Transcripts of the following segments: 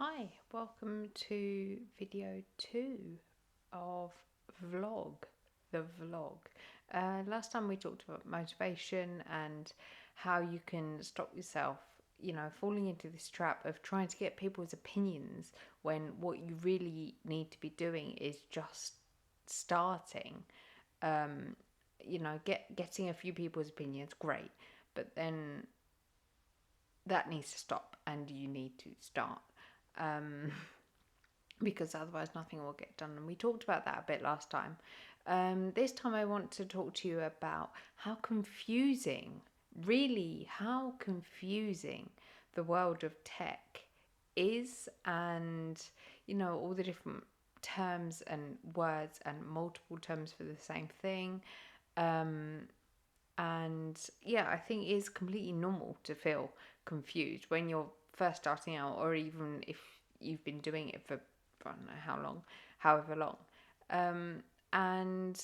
Hi, welcome to video 2 of the vlog. Last time we talked about motivation and how you can stop yourself, falling into this trap of trying to get people's opinions when what you really need to be doing is just starting. Getting a few people's opinions, great, but then that needs to stop and you need to start. Um, because otherwise nothing will get done. And we talked about that a bit last time. This time I want to talk to you about how confusing the world of tech is, and all the different terms and words and multiple terms for the same thing. And yeah, I think it is completely normal to feel confused when you're first starting out, or even if you've been doing it for I don't know how long, however long. And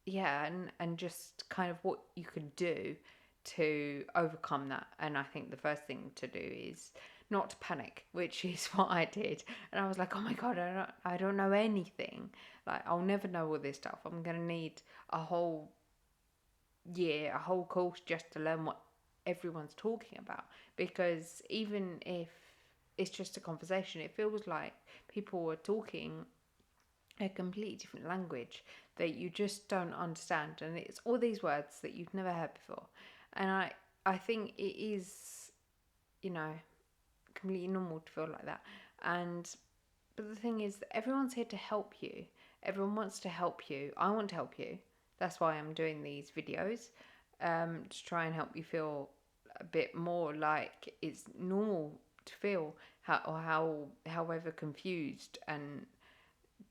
yeah, and just kind of what you can do to overcome that. And I think the first thing to do is not to panic, which is what I did. And I was like, oh my god, I don't know anything. Like, I'll never know all this stuff. I'm gonna need a whole course just to learn what everyone's talking about, because even if it's just a conversation, it feels like people are talking a completely different language that you just don't understand, and it's all these words that you've never heard before. And I think it is, completely normal to feel like that. But the thing is that everyone's here to help you. Everyone wants to help you. I want to help you. That's why I'm doing these videos, to try and help you feel a bit more like it's normal to feel however confused and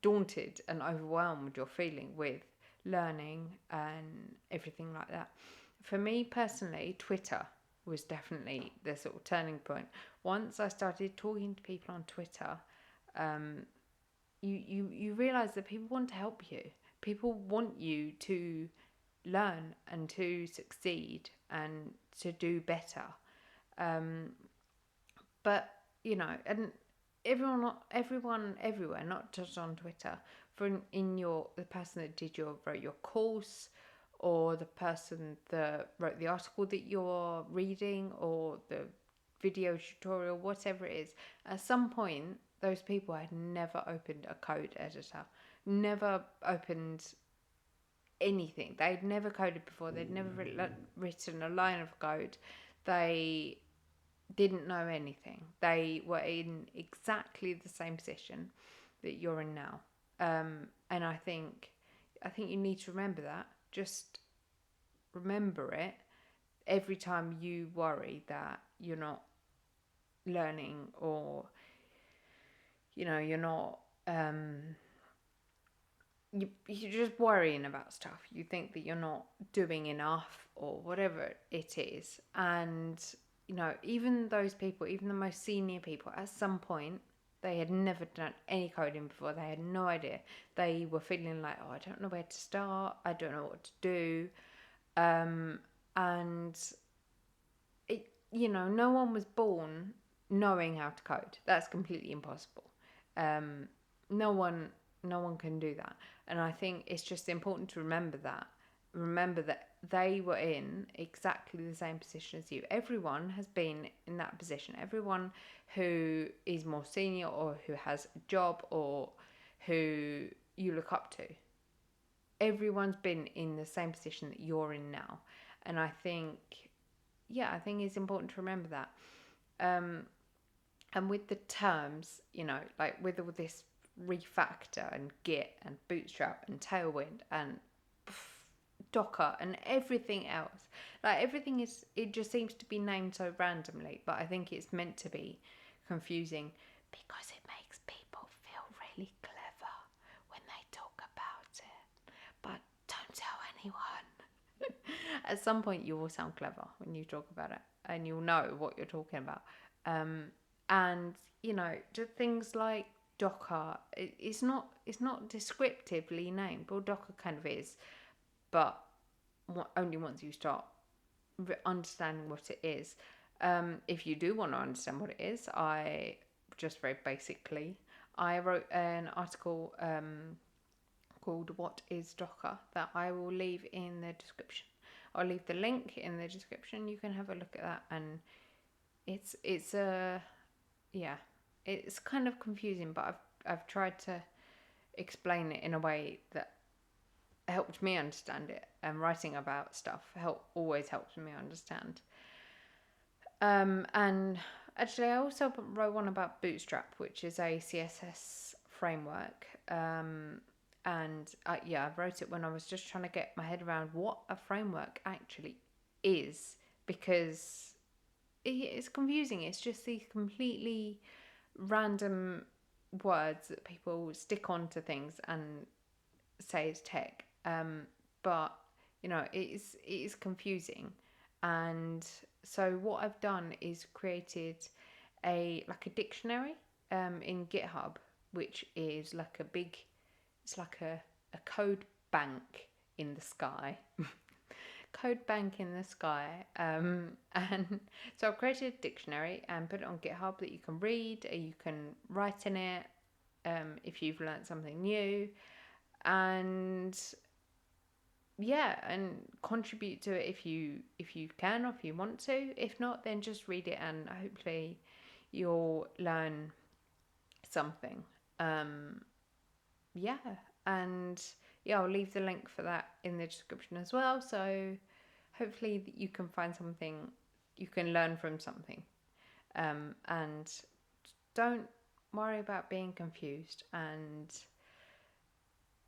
daunted and overwhelmed you're feeling with learning and everything like that. For me personally, Twitter was definitely the sort of turning point. Once I started talking to people on Twitter, you realize that people want to help you. People want you to learn and to succeed and to do better. But and everyone everywhere, not just on Twitter. For the person that wrote your course, or the person that wrote the article that you're reading, or the video tutorial, whatever it is, at some point those people had never opened a code editor, never opened anything. They'd never coded before. They'd never written a line of code. They didn't know anything. They were in exactly the same position that you're in now. And I think you need to remember that. Just remember it every time you worry that you're not learning, or you're not you're just worrying about stuff. You think that you're not doing enough or whatever it is. And even those people, even the most senior people, at some point they had never done any coding before. They had no idea. They were feeling like, oh, I don't know where to start, I don't know what to do. And no one was born knowing how to code. That's completely impossible. No one can do that. And I think it's just important to remember that they were in exactly the same position as you. Everyone has been in that position. Everyone who is more senior, or who has a job, or who you look up to, everyone's been in the same position that you're in now. And I think it's important to remember that. And with the terms, like with all this refactor and Git and Bootstrap and Tailwind and Docker and everything else, like it just seems to be named so randomly, but I think it's meant to be confusing because it makes people feel really clever when they talk about it. But don't tell anyone. At some point you will sound clever when you talk about it, and you'll know what you're talking about. And just things like Docker, it's not descriptively named. Well, Docker kind of is, but only once you start understanding what it is. If you do want to understand what it is, I just very basically, I wrote an article called "What is Docker" that I will leave in the description. I'll leave the link in the description. You can have a look at that, and it's it's kind of confusing, but I've tried to explain it in a way that helped me understand it. And writing about stuff always helps me understand. And actually, I also wrote one about Bootstrap, which is a CSS framework. And I wrote it when I was just trying to get my head around what a framework actually is, because it's confusing. It's just these completely random words that people stick onto things and say is tech. But it is confusing. And so what I've done is created a dictionary in GitHub, which is it's like a code bank in the sky. Code bank in the sky. And so I've created a dictionary and put it on GitHub that you can read, or you can write in it if you've learned something new, and and contribute to it if you can, or if you want to. If not, then just read it and hopefully you'll learn something. And I'll leave the link for that in the description as well, so hopefully you can find something, you can learn from something, and don't worry about being confused. And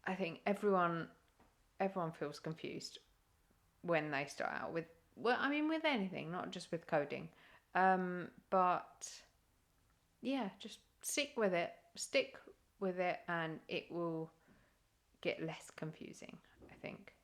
I think everyone feels confused when they start out with with anything, not just with coding. But just stick with it, and it will get less confusing, I think.